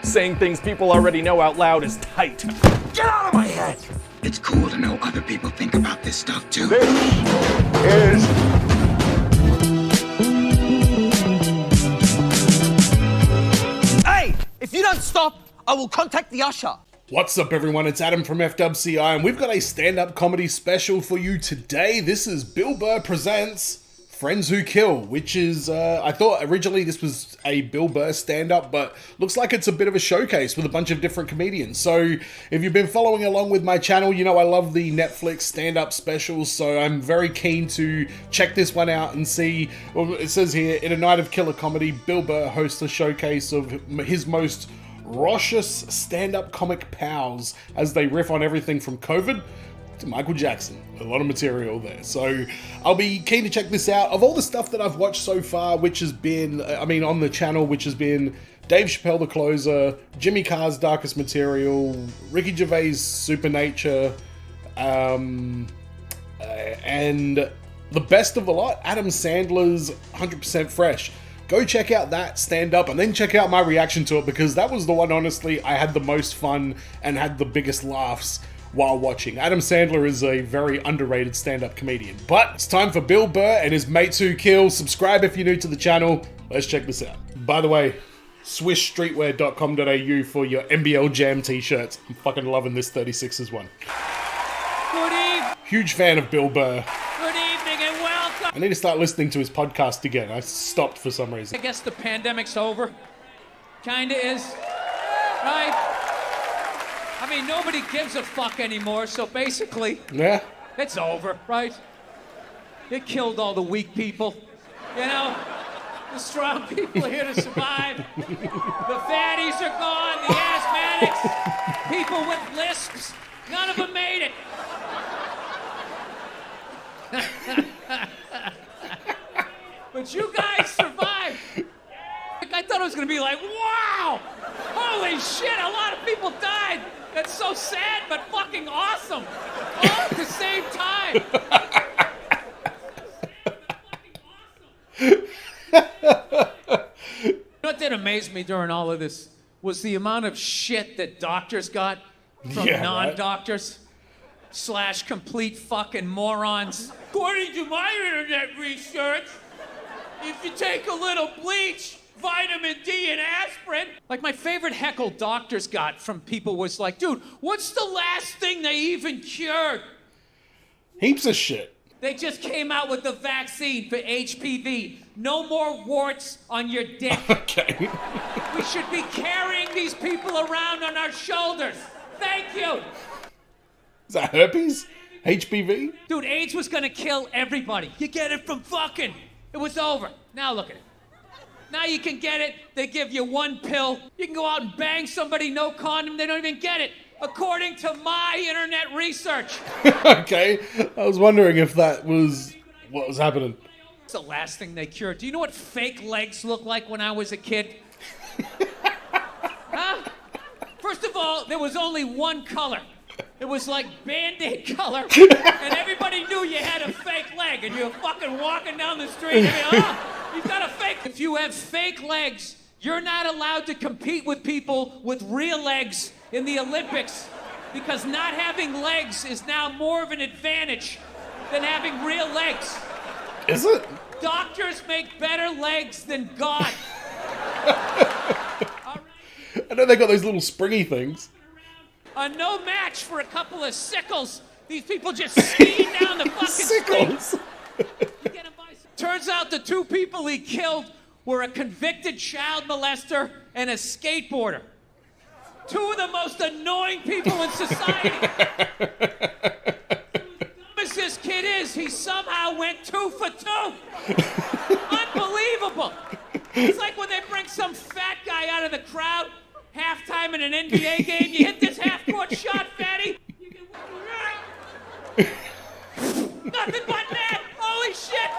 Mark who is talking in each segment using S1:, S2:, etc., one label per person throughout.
S1: Saying things people already know out loud is tight.
S2: Get out of my head!
S3: It's cool to know other people think about this stuff too.
S2: This is...
S4: Hey! If you don't stop, I will contact the usher.
S5: What's up, everyone? It's Adam from FWCI, and we've got a stand-up comedy special for you today. This is Bill Burr Presents Friends Who Kill, which is, I thought originally this was a Bill Burr stand-up, but looks like it's a bit of a showcase with a bunch of different comedians. So if you've been following along with my channel, you know I love the Netflix stand-up specials, so I'm very keen to check this one out and see. Well, it says here, in a night of killer comedy, Bill Burr hosts a showcase of his most raucous stand-up comic pals as they riff on everything from COVID to Michael Jackson. A lot of material there. So I'll be keen to check this out. Of all the stuff that I've watched so far, which has been, on the channel, which has been Dave Chappelle The Closer, Jimmy Carr's Darkest Material, Ricky Gervais' Supernature, and the best of the lot, Adam Sandler's 100% Fresh. Go check out that stand-up and then check out my reaction to it, because that was the one, honestly, I had the most fun and had the biggest laughs while watching. Adam Sandler is a very underrated stand-up comedian. But it's time for Bill Burr and his Mates Who Kill. Subscribe if you're new to the channel. Let's check this out. By the way, swishstreetwear.com.au for your NBL Jam t-shirts. I'm fucking loving this 36ers one.
S6: Good evening.
S5: Huge fan of Bill Burr.
S6: Good evening and welcome.
S5: I need to start listening to his podcast again. I stopped for some reason.
S6: I guess the pandemic's over. Kinda is. Right? I mean, nobody gives a fuck anymore, so basically,
S5: Yeah.
S6: it's over, right? It killed all the weak people. You know? The strong people are here to survive. The fatties are gone, the asthmatics, people with lisps. None of them made it. But you guys survived. I thought it was gonna be like, wow! Holy shit, a lot of people died. That's so sad, but fucking awesome. All at the same time. What did amaze me during all of this was the amount of shit that doctors got from non-doctors / complete fucking morons. According to my internet research, if you take a little bleach, vitamin D and aspirin. Like, my favorite heckle doctors got from people was like, dude, what's the last thing they even cured?
S5: Heaps of shit.
S6: They just came out with the vaccine for HPV. No more warts on your dick.
S5: Okay.
S6: We should be carrying these people around on our shoulders. Thank you.
S5: Is that herpes? HPV?
S6: Dude, AIDS was gonna kill everybody. You get it from fucking. It was over. Now look at it. Now you can get it. They give you one pill. You can go out and bang somebody, no condom. They don't even get it. According to my internet research.
S5: Okay. I was wondering if that was what was happening.
S6: It's the last thing they cured. Do you know what fake legs looked like when I was a kid? Huh? First of all, there was only one color. It was like Band-Aid color, and everybody knew you had a fake leg, and you were fucking walking down the street, and you've got a fake. If you have fake legs, you're not allowed to compete with people with real legs in the Olympics, because not having legs is now more of an advantage than having real legs.
S5: Is it?
S6: Doctors make better legs than God.
S5: I know they got those little springy things.
S6: No match for a couple of sickles. These people just skiing down the fucking
S5: Sickles?
S6: street. Turns out the two people he killed were a convicted child molester and a skateboarder. Two of the most annoying people in society. As this kid is, he somehow went 2 for 2. Unbelievable. It's like when they bring some fat guy out of the crowd, halftime in an NBA game, you hit this half-court shot, fatty. You can nothing but net. Holy shit.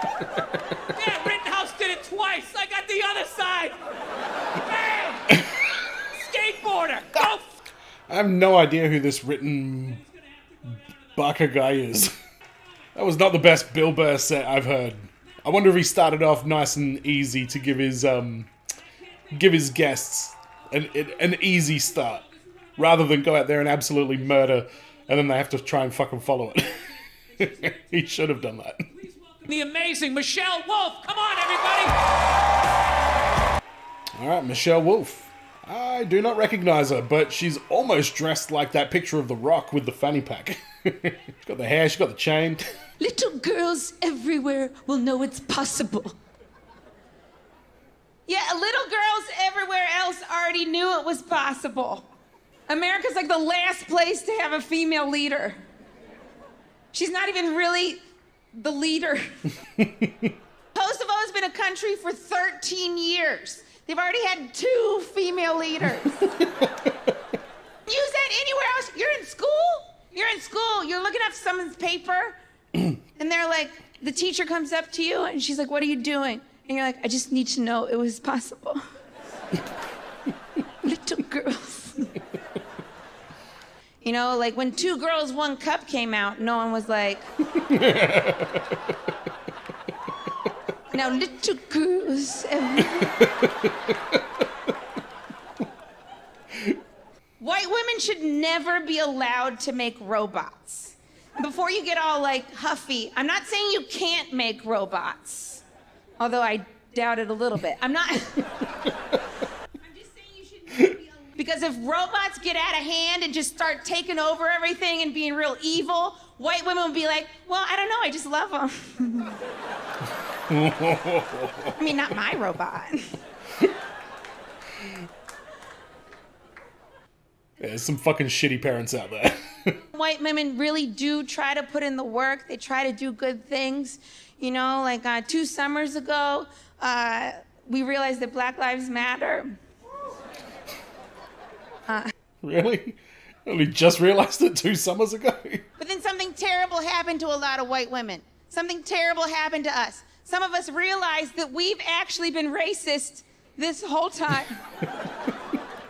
S6: Yeah, Rittenhouse did it twice. I got the other side. Bam. Skateboarder. Go.
S5: I have no idea who this written Barker guy is. That was not the best Bill Burr set I've heard. I wonder if he started off nice and easy to give his guests an easy start, rather than go out there and absolutely murder, and then they have to try and fucking follow it. He should have done that.
S6: The amazing Michelle Wolf. Come on, everybody.
S5: All right, Michelle Wolf. I do not recognize her, but she's almost dressed like that picture of The Rock with the fanny pack. She's got the hair, she's got the chain.
S7: Little girls everywhere will know it's possible.
S8: Yeah, little girls everywhere else already knew it was possible. America's like the last place to have a female leader. She's not even really the leader. Kosovo's been a country for 13 years. They've already had 2 female leaders. Use that anywhere else. You're in school, you're looking up someone's paper, and they're like, the teacher comes up to you, and she's like, what are you doing? And you're like, I just need to know it was possible. Little girls. You know, like when 2 Girls, 1 Cup came out, no one was like... Now, little girls everywhere. White women should never be allowed to make robots. Before you get all like huffy, I'm not saying you can't make robots, although I doubt it a little bit. I'm just saying you should never be allowed. Because if robots get out of hand and just start taking over everything and being real evil, white women will be like, well, I don't know, I just love them. I mean, not my robot.
S5: There's some fucking shitty parents out there.
S8: White women really do try to put in the work. They try to do good things. You know, like 2 summers ago, we realized that Black Lives Matter.
S5: Really? Only just realized it 2 summers ago.
S8: But then something terrible happened to a lot of white women. Something terrible happened to us. Some of us realized that we've actually been racist this whole time.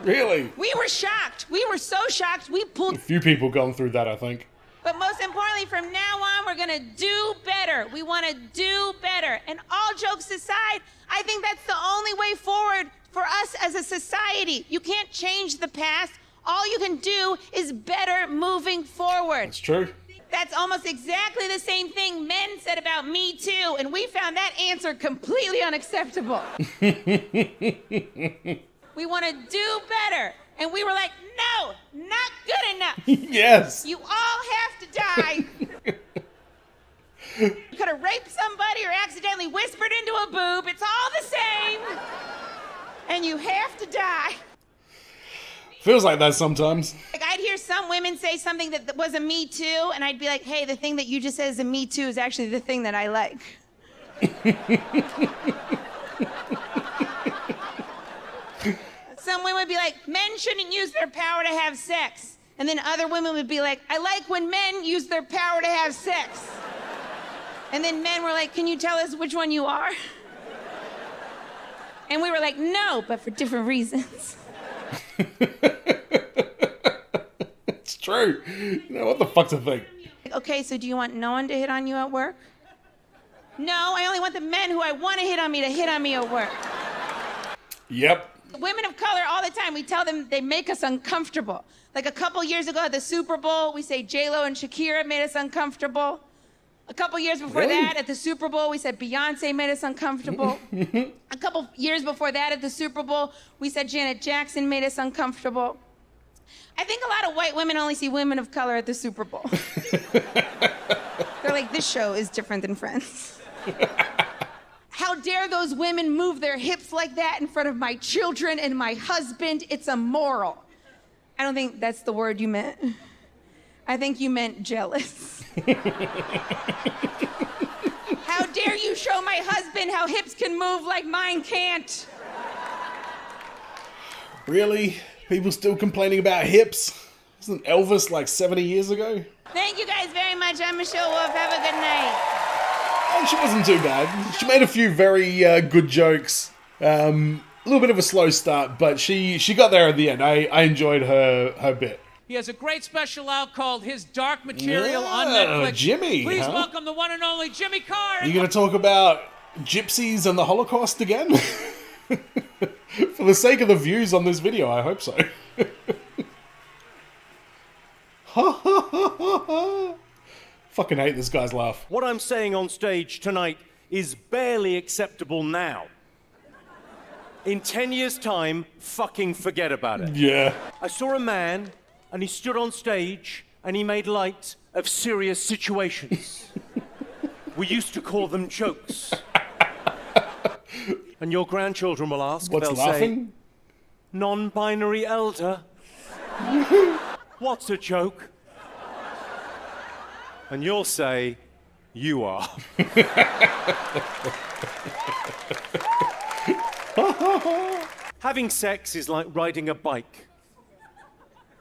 S5: Really?
S8: We were shocked. We were so shocked. We pulled...
S5: A few people gone through that, I think.
S8: But most importantly, from now on, we're going to do better. We want to do better. And all jokes aside, I think that's the only way forward for us as a society. You can't change the past. All you can do is better moving forward.
S5: That's true.
S8: That's almost exactly the same thing men said about Me Too, and we found that answer completely unacceptable. We want to do better. And we were like, no, not good enough.
S5: Yes.
S8: You all have to die. You could have raped somebody or accidentally whispered into a boob. It's all the same. And you have to die.
S5: Feels like that sometimes.
S8: Like I'd hear some women say something that was a Me Too, and I'd be like, hey, the thing that you just said is a Me Too is actually the thing that I like. Some women would be like, men shouldn't use their power to have sex. And then other women would be like, I like when men use their power to have sex. And then men were like, can you tell us which one you are? And we were like, no, but for different reasons.
S5: It's true. You know, what the fuck to think?
S8: Okay, so do you want no one to hit on you at work? No, I only want the men who I want to hit on me at work.
S5: Yep.
S8: Women of color, all the time, we tell them they make us uncomfortable. Like a couple years ago at the Super Bowl, we say J-Lo and Shakira made us uncomfortable. A couple years before that at the Super Bowl, we said Beyonce made us uncomfortable. A couple years before that at the Super Bowl, we said Janet Jackson made us uncomfortable. I think a lot of white women only see women of color at the Super Bowl. They're like, this show is different than Friends. How dare those women move their hips like that in front of my children and my husband? It's immoral. I don't think that's the word you meant. I think you meant jealous. How dare you show my husband how hips can move like mine can't?
S5: Really? People still complaining about hips? Wasn't Elvis like 70 years ago?
S8: Thank you guys very much. I'm Michelle Wolf. Have a good night.
S5: And she wasn't too bad. She made a few very good jokes. A little bit of a slow start, but she got there at the end. I enjoyed her bit.
S6: He has a great special out called His Dark Material on Netflix.
S5: Jimmy,
S6: Please
S5: huh?
S6: welcome the one and only Jimmy Carr.
S5: You going to talk about gypsies and the Holocaust again? For the sake of the views on this video, I hope so. Fucking hate this guy's laugh.
S9: What I'm saying on stage tonight is barely acceptable now. In 10 years' time, fucking forget about it.
S5: Yeah.
S9: I saw a man, and he stood on stage, and he made light of serious situations. We used to call them jokes. And your grandchildren will ask,
S5: What's
S9: they'll
S5: laughing?
S9: say, non-binary elder. What's a joke? And you'll say, you are. Having sex is like riding a bike.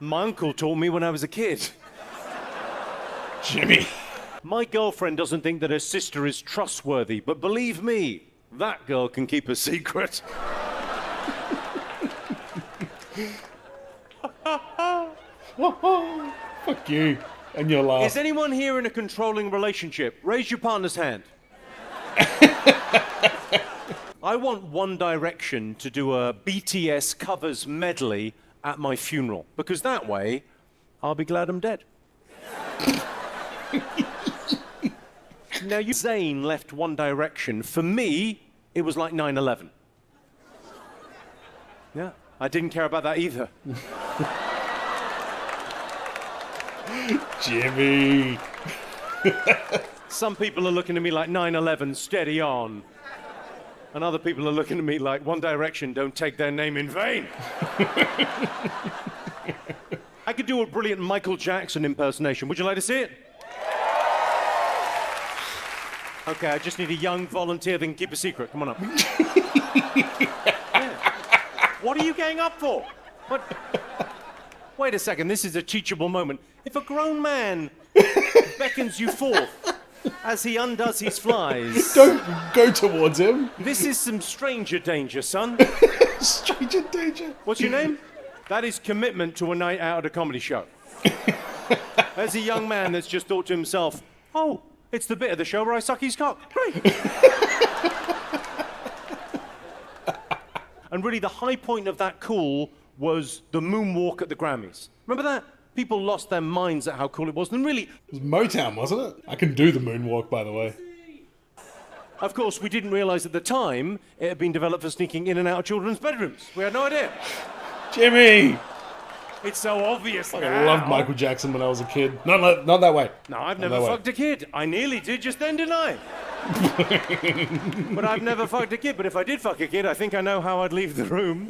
S9: My uncle taught me when I was a kid.
S5: Jimmy.
S9: My girlfriend doesn't think that her sister is trustworthy, but believe me, that girl can keep a secret.
S5: Fuck you. And your laugh.
S9: Is anyone here in a controlling relationship? Raise your partner's hand. I want One Direction to do a BTS covers medley at my funeral, because that way, I'll be glad I'm dead. Now, Zayn left One Direction. For me, it was like 9/11. Yeah, I didn't care about that either.
S5: Jimmy.
S9: Some people are looking at me like 9/11, steady on. And other people are looking at me like One Direction, don't take their name in vain. I could do a brilliant Michael Jackson impersonation. Would you like to see it? Okay, I just need a young volunteer that can keep a secret. Come on up. Yeah. What are you getting up for? What? Wait a second, this is a teachable moment. If a grown man beckons you forth as he undoes his flies...
S5: Don't go towards him.
S9: This is some stranger danger, son.
S5: Stranger danger.
S9: What's your name? That is commitment to a night out at a comedy show. There's a young man that's just thought to himself, oh, it's the bit of the show where I suck his cock. Great. And really, the high point of that cool was the moonwalk at the Grammys. Remember that? People lost their minds at how cool it was. And really...
S5: It was Motown, wasn't it? I can do the moonwalk, by the way.
S9: Of course, we didn't realize at the time it had been developed for sneaking in and out of children's bedrooms. We had no idea.
S5: Jimmy!
S9: It's so obvious now.
S5: I loved Michael Jackson when I was a kid. Not that way.
S9: No, I've never fucked a kid. I nearly did, just then didn't I? But I've never fucked a kid. But if I did fuck a kid, I think I know how I'd leave the room.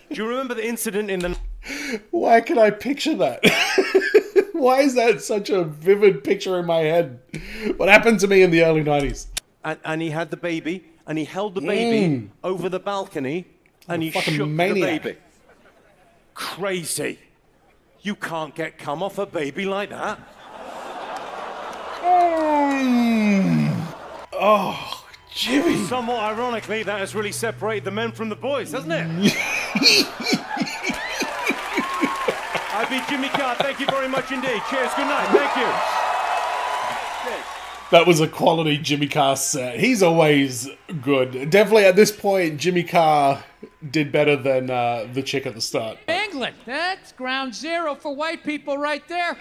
S9: Do you remember the incident in the...
S5: Why can I picture that? Why is that such a vivid picture in my head? What happened to me in the early 90s?
S9: And he had the baby, and he held the baby over the balcony, and he shook
S5: maniac.
S9: the baby. Crazy. You can't get cum off a baby like that.
S5: Oh, Jimmy.
S9: Somewhat ironically, that has really separated the men from the boys, hasn't it? I've been Jimmy Carr. Thank you very much indeed. Cheers. Good night. Thank you. Cheers.
S5: That was a quality Jimmy Carr set. He's always good. Definitely at this point, Jimmy Carr did better than the chick at the start.
S6: England, that's ground zero for white people right there.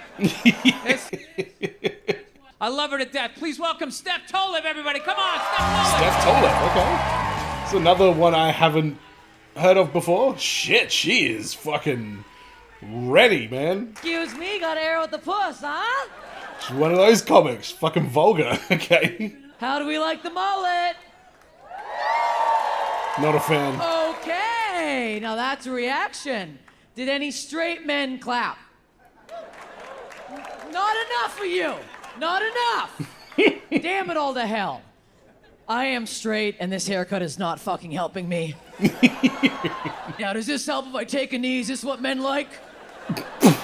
S6: I love her to death. Please welcome Steph Tolev, everybody. Come on, Steph Tolev.
S5: Steph Tolev, okay. It's another one I haven't heard of before. Shit, she is fucking ready, man.
S7: Excuse me, got to air with the puss, huh?
S5: She's one of those comics. Fucking vulgar, okay?
S7: How do we like the mullet?
S5: Not a fan.
S7: Okay, now that's a reaction. Did any straight men clap? Not enough for you. Not enough. Damn it all to hell. I am straight, and this haircut is not fucking helping me. Now, does this help if I take a knee? Is this what men like?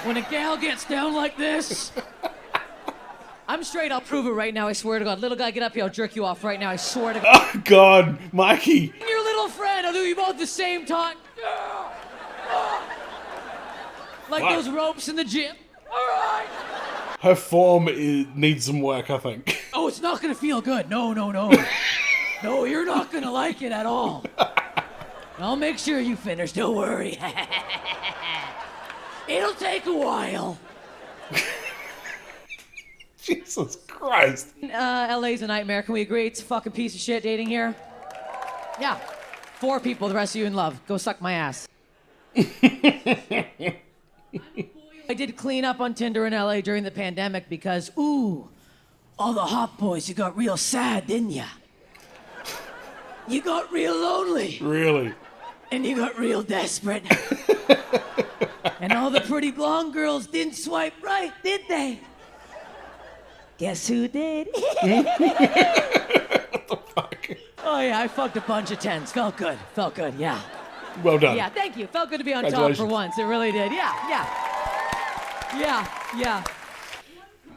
S7: When a gal gets down like this? I'm straight, I'll prove it right now, I swear to God. Little guy, get up here, I'll jerk you off right now, I swear to God.
S5: Oh, God, Mikey.
S7: Your little friend, I'll do you both at the same time. Like those ropes in the gym. All right.
S5: Her form needs some work, I think.
S7: Oh, it's not gonna feel good. No. No, you're not gonna like it at all. I'll make sure you finish, don't worry. It'll take a while.
S5: Jesus Christ.
S7: LA's a nightmare, can we agree? It's a fucking piece of shit dating here. Yeah, 4 people, the rest of you in love. Go suck my ass. I did clean up on Tinder in LA during the pandemic because, ooh, all the hot boys, you got real sad, didn't ya? You got real lonely.
S5: Really?
S7: And you got real desperate. And all the pretty blonde girls didn't swipe right, did they? Guess who did?
S5: What the fuck?
S7: Oh yeah, I fucked a bunch of 10s. Felt good, yeah.
S5: Well done.
S7: Yeah, thank you. Felt good to be on top for once. It really did. Yeah.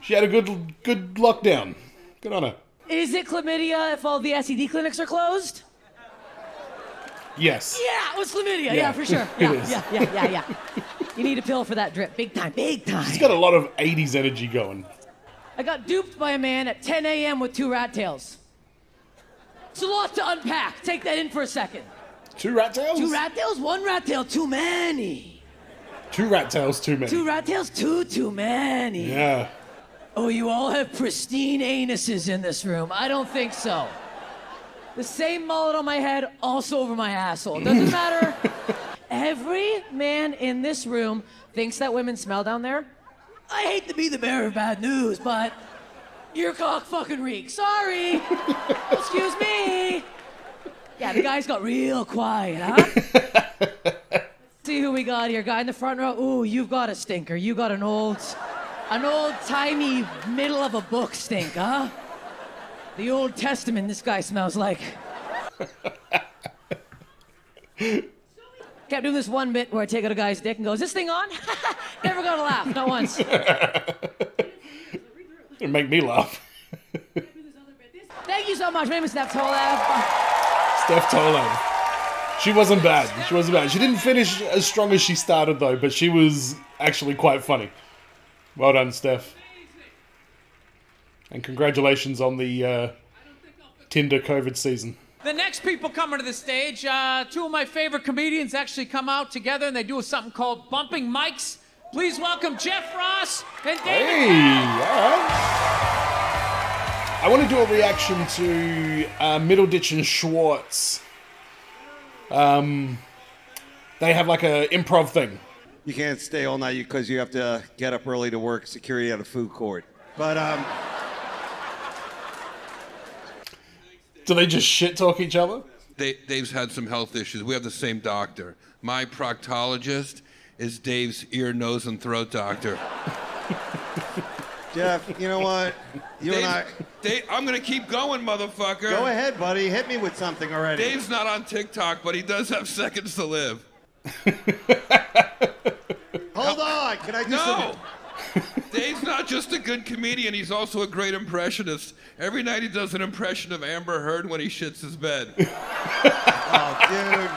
S5: She had a good lockdown. Good on her.
S7: Is it chlamydia if all the SED clinics are closed?
S5: Yes.
S7: Yeah, it was chlamydia.
S5: Yeah.
S7: Yeah, for sure.
S5: It is.
S7: Yeah. You need a pill for that drip. Big time.
S5: She's got a lot of 80s energy going.
S7: I got duped by a man at 10 a.m. with 2 rat tails. It's a lot to unpack. Take that in for a second.
S5: 2 rat tails?
S7: 2 rat tails? 1 rat tail too many.
S5: 2 rat tails too many.
S7: 2 rat tails too many.
S5: Yeah.
S7: Oh, you all have pristine anuses in this room. I don't think so. The same mullet on my head, also over my asshole. Doesn't matter. Every man in this room thinks that women smell down there. I hate to be the bearer of bad news, but your cock fucking reeks. Sorry. Excuse me. Yeah, the guys got real quiet, huh? See who we got here. Guy in the front row. Ooh, you've got a stinker. You got an old timey middle of a book stink, huh? The Old Testament this guy smells like. Kept doing this one bit where I take out a guy's dick and go, is this thing on? Never gonna laugh, not once.
S5: It'd make me laugh.
S7: Thank you so much. My name is Steph Tolev.
S5: Steph Tolev. She wasn't bad. She didn't finish as strong as she started, though, but she was actually quite funny. Well done, Steph. And congratulations on the Tinder COVID season.
S6: The next people coming to the stage, 2 of my favorite comedians actually come out together and they do something called bumping mics. Please welcome Jeff Ross and David.
S5: Hey, all right. I want to do a reaction to Middleditch and Schwartz. They have like a improv thing.
S2: You can't stay all night because you have to get up early to work security at a food court. But,
S5: Do they just shit talk each other?
S10: Dave's had some health issues. We have the same doctor. My proctologist is Dave's ear, nose, and throat doctor.
S2: Jeff, you know what?
S10: Dave, I'm going to keep going, motherfucker.
S2: Go ahead, buddy. Hit me with something already.
S10: Dave's not on TikTok, but he does have seconds to live.
S2: Hold on. Can I do something?
S10: Dave's not just a good comedian, he's also a great impressionist. Every night he does an impression of Amber Heard when he shits his bed.
S2: Oh, dude.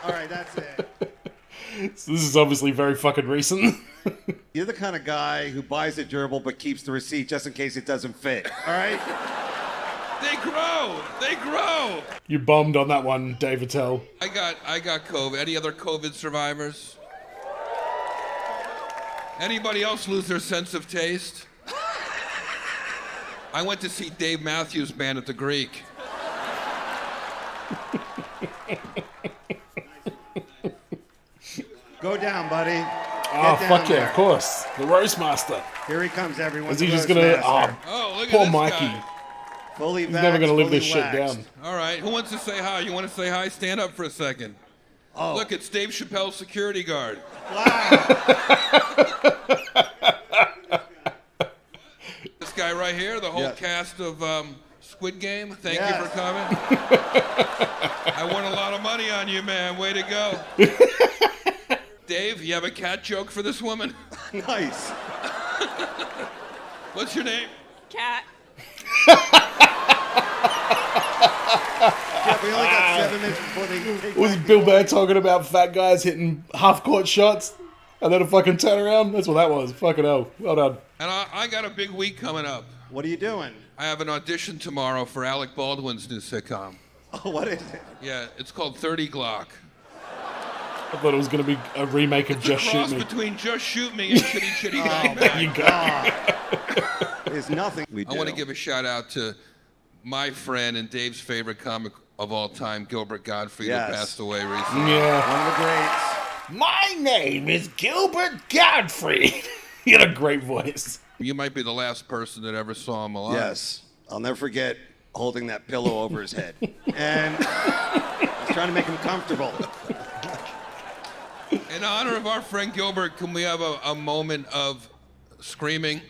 S2: All right, that's it.
S5: So this is obviously very fucking recent.
S2: You're the kind of guy who buys a gerbil but keeps the receipt just in case it doesn't fit. All right?
S10: They grow.
S5: You bombed on that one, Dave Attell.
S10: I got COVID. Any other COVID survivors? Anybody else lose their sense of taste? I went to see Dave Matthews Band at the Greek.
S2: Go down, buddy.
S5: Oh, fuck yeah, of course. The roast master.
S2: Here he comes, everyone.
S5: Is he just gonna...
S10: Oh, look
S5: poor
S10: at this
S5: Mikey.
S10: guy.
S2: Fully
S5: He's never gonna live this shit
S2: waxed.
S5: down.
S10: All right, who wants to say hi? You want to say hi? Stand up for a second.
S2: Oh.
S10: Look, it's Dave Chappelle's security guard.
S2: Wow.
S10: This guy right here, the whole
S2: Yeah.
S10: cast of Squid Game. Thank
S2: Yes.
S10: you for coming. I won a lot of money on you, man. Way to go. Dave, you have a cat joke for this woman?
S2: Nice.
S10: What's your name?
S8: Cat.
S2: Yeah, we only got 7 minutes before they take
S5: Was
S2: back
S5: Bill
S2: the
S5: Burr
S2: ball.
S5: talking about fat guys hitting half-court shots and then a fucking turnaround? That's what that was. Fucking hell. Well done.
S10: And I got a big week coming up.
S2: What are you doing?
S10: I have an audition tomorrow for Alec Baldwin's new sitcom.
S2: Oh, what is it?
S10: Yeah, it's called 30 Glock.
S5: I thought it was going to be a remake of Just
S10: Cross
S5: Shoot Me.
S10: between Just Shoot Me and Chitty Chitty Bang
S5: There
S10: Bang.
S5: you go.
S2: There's nothing we do.
S10: I want to give a shout out to my friend and Dave's favorite comic of all time, Gilbert Gottfried, who passed away recently.
S5: Yeah.
S2: One of the greats.
S5: My name is Gilbert Godfrey. He had a great voice.
S10: You might be the last person that ever saw him alive.
S2: Yes. I'll never forget holding that pillow over his head. And I was trying to make him comfortable.
S10: In honor of our friend Gilbert, can we have a moment of screaming?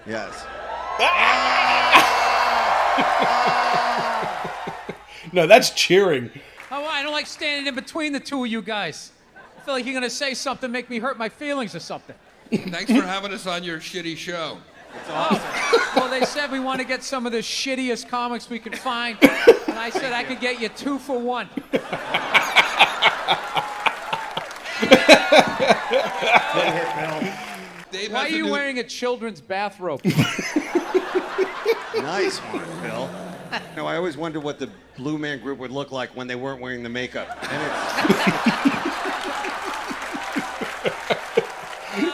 S2: Yes.
S5: No, that's cheering.
S6: Oh, I don't like standing in between the two of you guys. I feel like you're gonna say something, make me hurt my feelings or something.
S10: Thanks for having us on your shitty show.
S2: It's awesome.
S6: Well, they said we want to get some of the shittiest comics we can find, and I said I could get you 2 for 1.
S10: Dave
S6: Why
S10: has
S6: are
S10: a
S6: you
S10: new-
S6: wearing a children's bathrobe?
S2: Nice one, Phil. No, I always wondered what the Blue Man Group would look like when they weren't wearing the makeup. And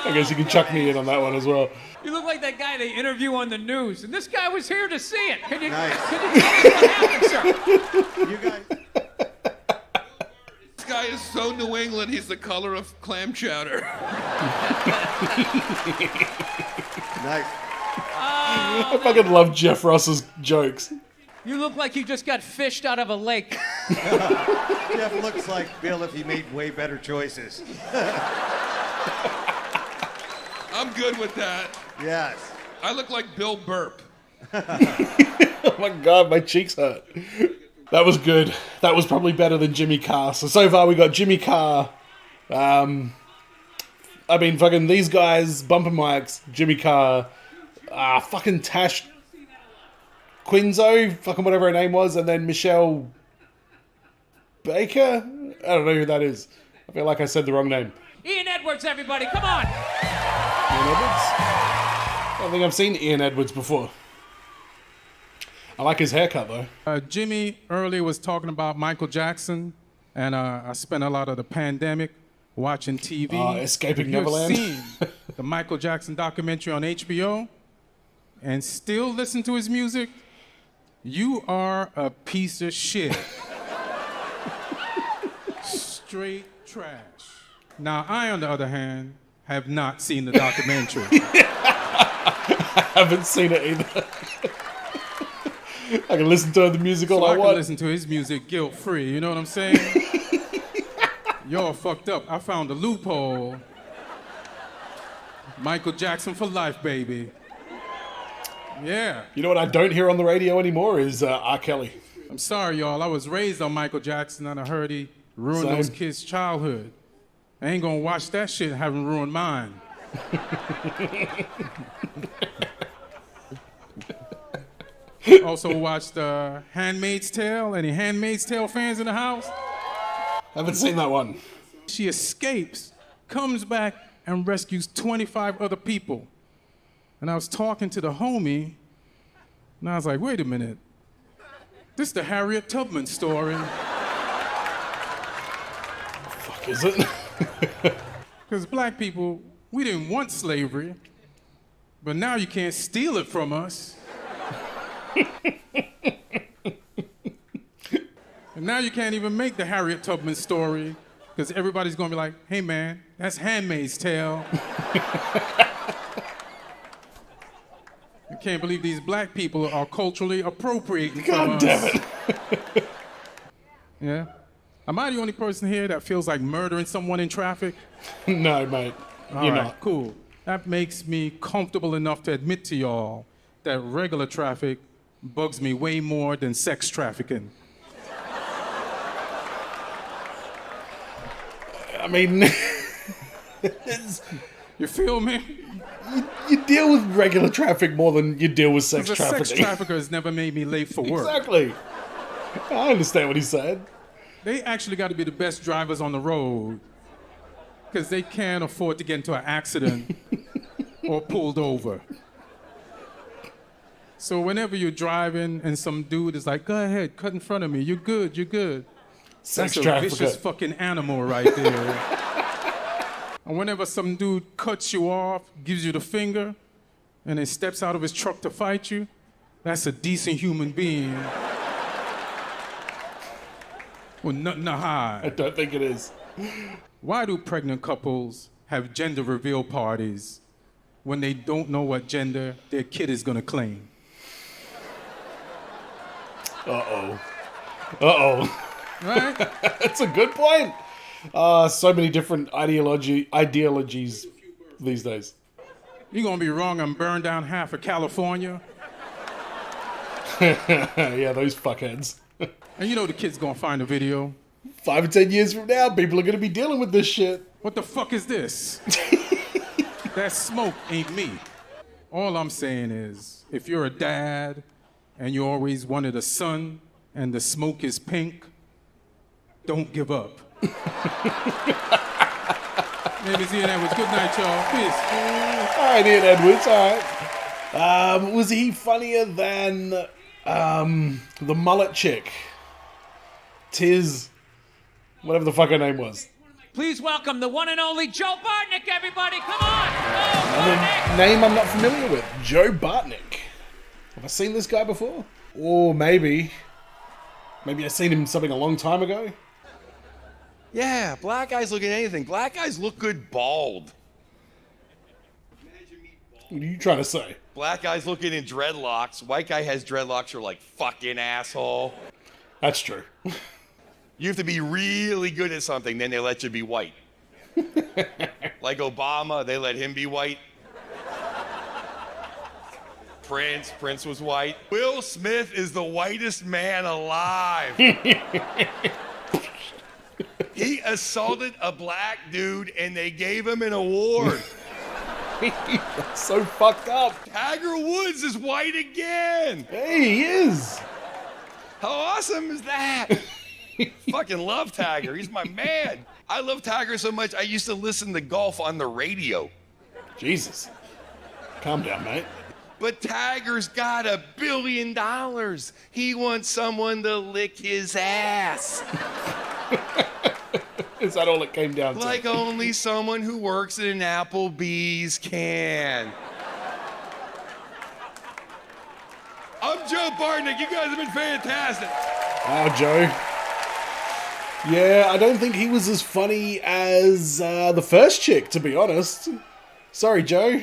S5: I guess you can chuck me in on that one as well.
S6: You look like that guy they interview on the news, and this guy was here to see it. Can you tell us what happened, sir?
S2: you guys.
S10: This guy is so New England, he's the color of clam chowder.
S2: Nice.
S5: I fucking love Jeff Ross's jokes.
S6: You look like you just got fished out of a lake.
S2: Jeff looks like Bill if he made way better choices.
S10: I'm good with that.
S2: Yes.
S10: I look like Bill Burp.
S5: Oh my god, my cheeks hurt. That was good. That was probably better than Jimmy Carr. So far we got Jimmy Carr. I mean, fucking these guys, bumper mics, Jimmy Carr, fucking Tash Quinzo, fucking whatever her name was, and then Michelle Baker? I don't know who that is. I feel like I said the wrong name.
S6: Ian Edwards, everybody, come on!
S5: Ian Edwards? I don't think I've seen Ian Edwards before. I like his haircut, though.
S11: Jimmy earlier was talking about Michael Jackson, and I spent a lot of the pandemic watching TV.
S5: Escaping
S11: If you've
S5: Neverland?
S11: seen the Michael Jackson documentary on HBO and still listen to his music, you are a piece of shit. Straight trash. Now, I, on the other hand, have not seen the documentary.
S5: I haven't seen it either. I can listen to the music all
S11: So
S5: I
S11: I can
S5: want.
S11: listen to his music guilt-free, you know what I'm saying? Y'all fucked up. I found a loophole. Michael Jackson for life, baby. Yeah.
S5: You know what I don't hear on the radio anymore is R. Kelly.
S11: I'm sorry, y'all. I was raised on Michael Jackson, and I heard he ruined those
S5: Same.
S11: kids' childhood. I ain't gonna watch that shit having ruined mine. Also watched Handmaid's Tale. Any Handmaid's Tale fans in the house?
S5: Haven't seen that one.
S11: She escapes, comes back, and rescues 25 other people. And I was talking to the homie, and I was like, wait a minute. This is the Harriet Tubman story.
S5: Fuck is it?
S11: Because black people, we didn't want slavery, but now you can't steal it from us. And now you can't even make the Harriet Tubman story, because everybody's gonna be like, hey man, that's Handmaid's Tale. I can't believe these black people are culturally appropriating from us.
S5: God damn it.
S11: Yeah. Am I the only person here that feels like murdering someone in traffic?
S5: No, mate.
S11: All
S5: You're
S11: right,
S5: not.
S11: cool. That makes me comfortable enough to admit to y'all that regular traffic bugs me way more than sex trafficking.
S5: I mean,
S11: You feel me?
S5: you deal with regular traffic more than you deal with sex
S11: The sex
S5: trafficking.
S11: trafficker has never made me late for work.
S5: Exactly. I understand what he said.
S11: They actually got to be the best drivers on the road because they can't afford to get into an accident or pulled over. So whenever you're driving and some dude is like, go ahead, cut in front of me. You're good, you're good.
S5: Sex
S11: That's a
S5: trafficker.
S11: vicious fucking animal right there. And whenever some dude cuts you off, gives you the finger, and then steps out of his truck to fight you, that's a decent human being. With nothing to hide.
S5: I don't think it is.
S11: Why do pregnant couples have gender reveal parties when they don't know what gender their kid is gonna claim?
S5: Uh-oh. Uh-oh.
S11: Right?
S5: That's a good point. So many different ideologies these days.
S11: You're gonna be wrong and burn down half of California.
S5: Yeah, those fuckheads.
S11: And you know the kid's gonna find a video.
S5: 5 or 10 years from now, people are gonna be dealing with this shit.
S11: What the fuck is this? That smoke ain't me. All I'm saying is, if you're a dad and you always wanted a son and the smoke is pink, don't give up. Maybe it's Ian Edwards. Good night, y'all. Peace.
S5: All right, Ian Edwards. All right. Was he funnier than the mullet chick? Tiz, whatever the fuck her name was.
S6: Please welcome the one and only Joe Bartnick, everybody. Come on.
S5: Another name I'm not familiar with. Joe Bartnick. Have I seen this guy before? Or maybe I've seen him something a long time ago.
S12: Yeah, black guys look at anything. Black guys look good bald.
S5: What are you trying to say?
S12: Black guys look good in dreadlocks. White guy has dreadlocks, you're like, fucking asshole.
S5: That's true.
S12: You have to be really good at something, then they let you be white. Like Obama, they let him be white. Prince was white. Will Smith is the whitest man alive. He assaulted a black dude and they gave him an award.
S5: That's so fucked up.
S12: Tiger Woods is white again.
S5: Hey, he is.
S12: How awesome is that? Fucking love Tiger. He's my man. I love Tiger so much, I used to listen to golf on the radio.
S5: Jesus. Calm down, mate.
S12: But Tiger's got $1 billion. He wants someone to lick his ass.
S5: Is that all it came down to?
S12: Like only someone who works at an Applebee's can. I'm Joe Bartnick. You guys have been fantastic.
S5: Oh, Joe. Yeah, I don't think he was as funny as the first chick, to be honest. Sorry, Joe.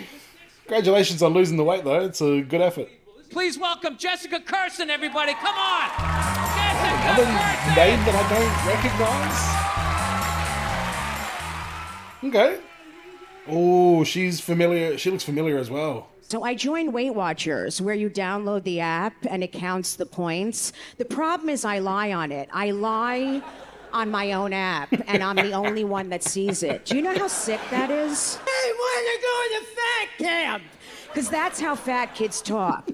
S5: Congratulations on losing the weight, though. It's a good effort.
S6: Please welcome Jessica Kirson, everybody. Come on. Jessica
S5: Another
S6: Kirson.
S5: name that I don't recognize. Okay. Oh, she's familiar. She looks familiar as well.
S13: So I joined Weight Watchers, where you download the app and it counts the points. The problem is I lie on it. I lie on my own app, and I'm the only one that sees it. Do you know how sick that is? Hey, when you going to fat camp? Because that's how fat kids talk.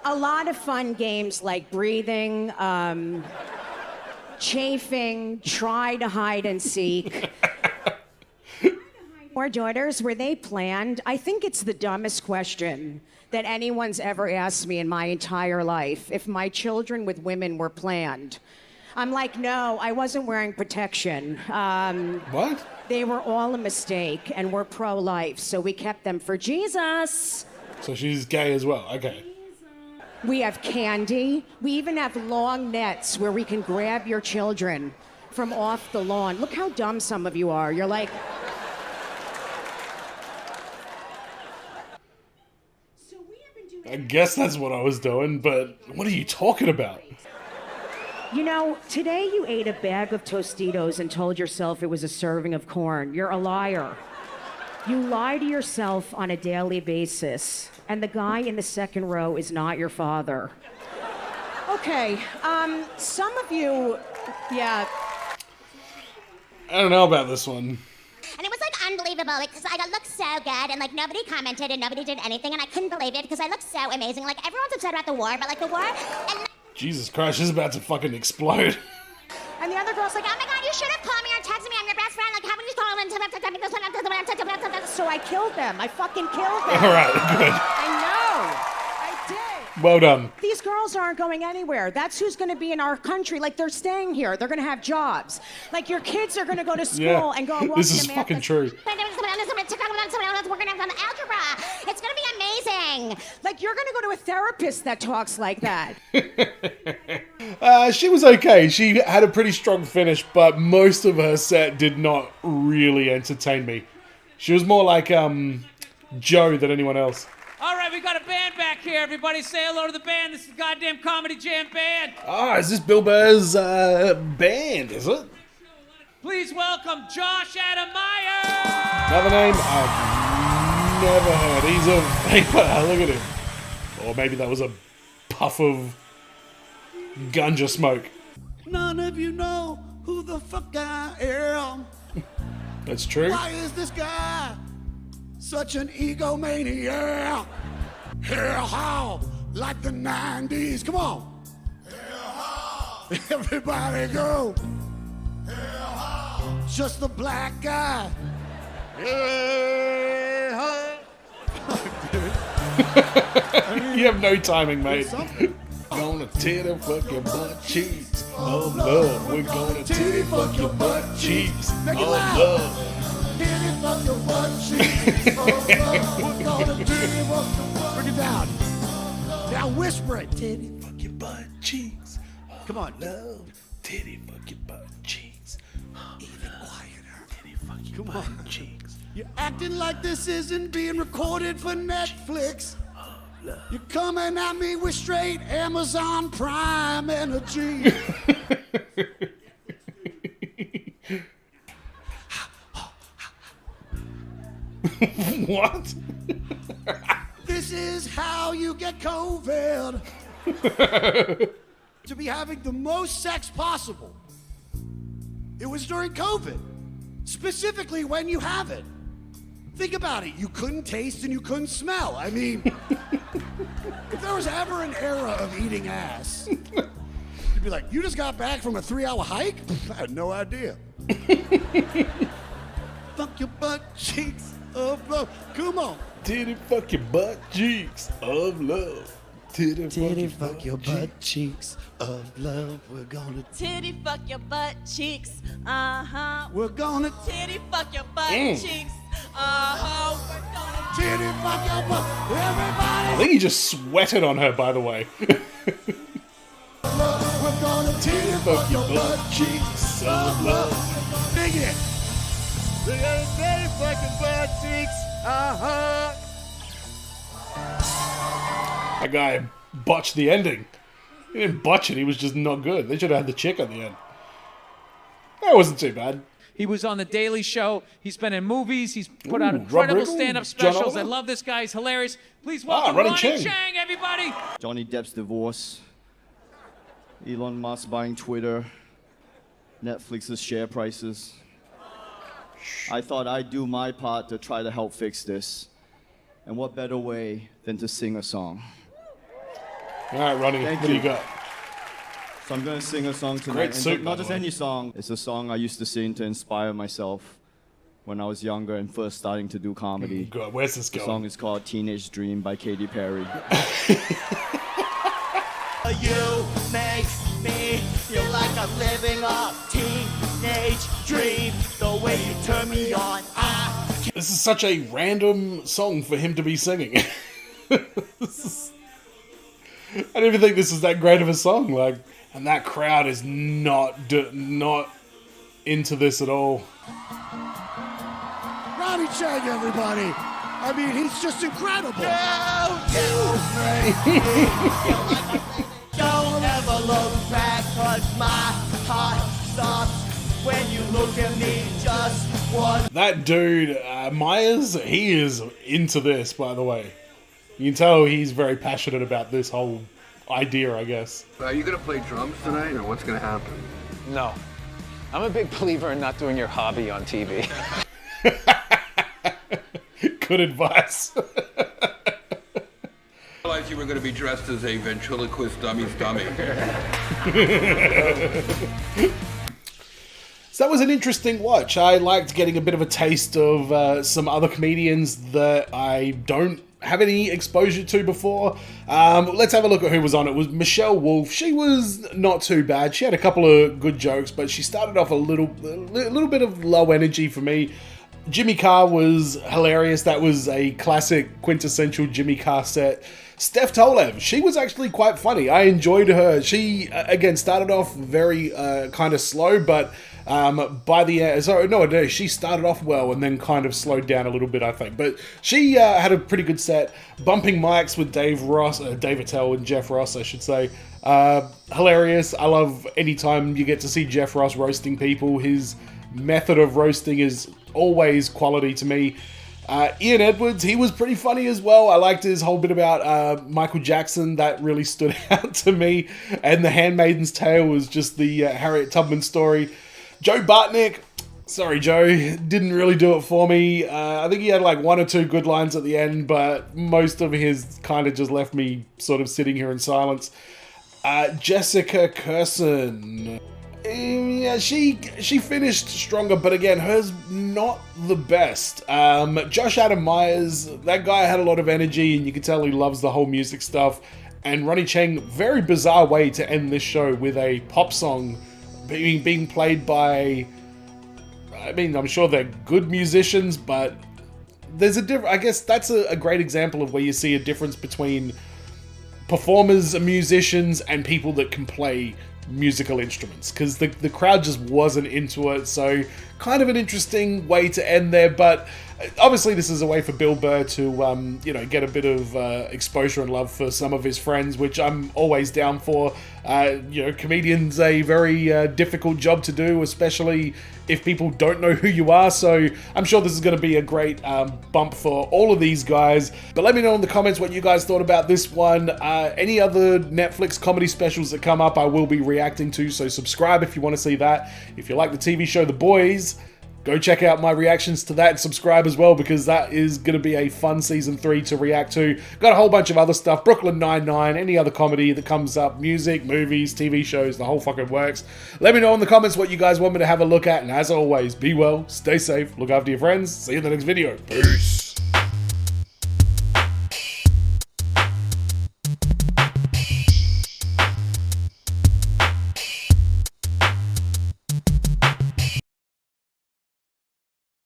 S13: A lot of fun games like breathing, chafing, try to hide and seek. Our daughters, were they planned? I think it's the dumbest question that anyone's ever asked me in my entire life, if my children with women were planned. I'm like, no, I wasn't wearing protection.
S5: What?
S13: They were all a mistake, and we're pro-life, so we kept them for Jesus.
S5: So she's gay as well. Okay.
S13: We have candy. We even have long nets where we can grab your children from off the lawn. Look how dumb some of you are. You're like...
S5: I guess that's what I was doing, but what are you talking about?
S13: You know, today you ate a bag of Tostitos and told yourself it was a serving of corn. You're a liar. You lie to yourself on a daily basis, and the guy in the second row is not your father. Okay, some of you, yeah.
S5: I don't know about this one.
S14: And it was like unbelievable because I looked so good and like nobody commented and nobody did anything and I couldn't believe it because I looked so amazing. Like everyone's upset about the war, but like the war and
S5: Jesus Christ, she's about to fucking explode.
S14: and the other girl's like, oh my god, you should have called me or texted me. I'm your best friend. Like, haven't you called me?
S13: So I killed them. I fucking killed them.
S5: All right, good.
S13: I know.
S5: Well done.
S13: These girls aren't going anywhere. That's who's going to be in our country. Like, they're staying here. They're going to have jobs. Like, your kids are going to go to school and go and walk
S5: this
S13: in
S5: is
S13: America.
S5: fucking true.
S14: We're gonna have algebra. It's gonna be amazing.
S13: Like, you're going to go to a therapist that talks like that.
S5: She was okay. She had a pretty strong finish, but most of her set did not really entertain me. She was more like Joe than anyone else.
S6: All right, we got a band back here. Everybody say hello to the band. This is Goddamn Comedy Jam Band.
S5: Is this Bill Burr's band, is it?
S6: Please welcome Josh Adam Meyer.
S5: Another name I've never heard. He's a vapor. Look at him. Or maybe that was a puff of ganja smoke.
S15: None of you know who the fuck I am.
S5: That's true.
S15: Why is this guy such an egomaniac? Hell how, like the 90s. Come on. Hell how. Everybody go. Hell how. Just the black guy. Hell how.
S5: You have no timing, mate. Gonna titty fuck your butt cheeks. Oh love, we're gonna titty fuck your butt cheeks. Oh love.
S15: Titty fuck your butt cheeks. Oh love, we're gonna titty fuck your butt. Bring it down. Now whisper it. Titty fuck your butt cheeks. Come on.
S5: Love, titty fuck your butt cheeks.
S15: Even quieter.
S5: Titty fuck your butt cheeks.
S15: You're acting like this isn't being recorded for Netflix. You're coming at me with straight Amazon Prime energy.
S5: What?
S15: This is how you get COVID. To be having the most sex possible. It was during COVID. Specifically when you have it. Think about it. You couldn't taste and you couldn't smell. I mean, if there was ever an era of eating ass, you'd be like, you just got back from a 3-hour hike? I had no idea. Fuck your butt cheeks of love. Come on.
S5: Titty fuck your butt cheeks of love.
S15: Titty fuck your butt cheeks of love. We're gonna
S16: titty fuck your butt cheeks. Uh-huh.
S15: We're gonna
S16: titty fuck your butt cheeks. Uh-huh. We're gonna
S15: titty fuck your butt. Everybody.
S5: I think he just sweated on her, by the way.
S15: We're gonna titty fuck your butt cheeks of love. Dig it. We're gonna titty fuck your butt cheeks. Uh-huh.
S5: That guy botched the ending. He didn't botch it, he was just not good. They should have had the chick at the end. That wasn't too bad.
S6: He was on The Daily Show. He's been in movies. He's put out incredible stand-up specials. I love this guy. He's hilarious. Please welcome Ronnie Chang, everybody.
S17: Johnny Depp's divorce. Elon Musk buying Twitter. Netflix's share prices. I thought I'd do my part to try to help fix this. And what better way than to sing a song?
S5: All right, Ronnie, what do you got?
S17: So I'm going to sing a song tonight.
S5: Great suit,
S17: not just any song. It's a song I used to sing to inspire myself when I was younger and first starting to do comedy.
S5: God, where's this going?
S17: The song is called Teenage Dream by Katy Perry.
S15: You make me feel like I'm living a teenage dream. The way you turn me on,
S5: This is such a random song for him to be singing. I don't even think this is that great of a song. Like, and that crowd is not into this at all.
S15: Ronnie Chang, everybody. I mean, he's just incredible. Don't ever look back, 'cause my heart stops when you look at me just one.
S5: That dude, Myers, he is into this, by the way. You can tell he's very passionate about this whole idea, I guess.
S18: Are you gonna play drums tonight, or what's gonna happen?
S19: No. I'm a big believer in not doing your hobby on TV.
S5: Good advice.
S10: I realized you were going to be dressed as a ventriloquist dummy's dummy.
S5: So that was an interesting watch. I liked getting a bit of a taste of some other comedians that I don't have any exposure to before. Let's have a look at who was on it. It was Michelle Wolf. She was not too bad. She had a couple of good jokes, but she started off a little bit of low energy for me. Jimmy Carr was hilarious. That was a classic quintessential Jimmy Carr set. Steph Tolev, she was actually quite funny. I enjoyed her. She, again, started off very kind of slow, but by the end, she started off well and then kind of slowed down a little bit, I think. But she had a pretty good set. Bumping mics with Dave Attell and Jeff Ross, I should say. Hilarious. I love anytime you get to see Jeff Ross roasting people. His method of roasting is always quality to me. Ian Edwards, he was pretty funny as well. I liked his whole bit about Michael Jackson. That really stood out to me. And The Handmaid's Tale was just the Harriet Tubman story. Joe Bartnick, sorry Joe, didn't really do it for me. I think he had like one or two good lines at the end, but most of his kind of just left me sort of sitting here in silence. Jessica Kirson. Yeah, she finished stronger, but again, hers not the best. Josh Adam Myers, that guy had a lot of energy, and you can tell he loves the whole music stuff. And Ronnie Cheng, very bizarre way to end this show with a pop song being played by, I mean, I'm sure they're good musicians, but there's a difference. I guess that's a great example of where you see a difference between performers and musicians and people that can play musical instruments, because the crowd just wasn't into it. So kind of an interesting way to end there, but obviously this is a way for Bill Burr to get a bit of exposure and love for some of his friends, which I'm always down for. Comedian's a very difficult job to do, especially if people don't know who you are, so I'm sure this is going to be a great bump for all of these guys. But let me know in the comments what you guys thought about this one. Any other Netflix comedy specials that come up, I will be reacting to, so subscribe if you want to see that. If you like the TV show The Boys, go check out my reactions to that and subscribe as well, because that is going to be a fun season 3 to react to. Got a whole bunch of other stuff, Brooklyn Nine-Nine, any other comedy that comes up, music, movies, TV shows, the whole fucking works. Let me know in the comments what you guys want me to have a look at, and as always, be well, stay safe, look after your friends, see you in the next video. Peace.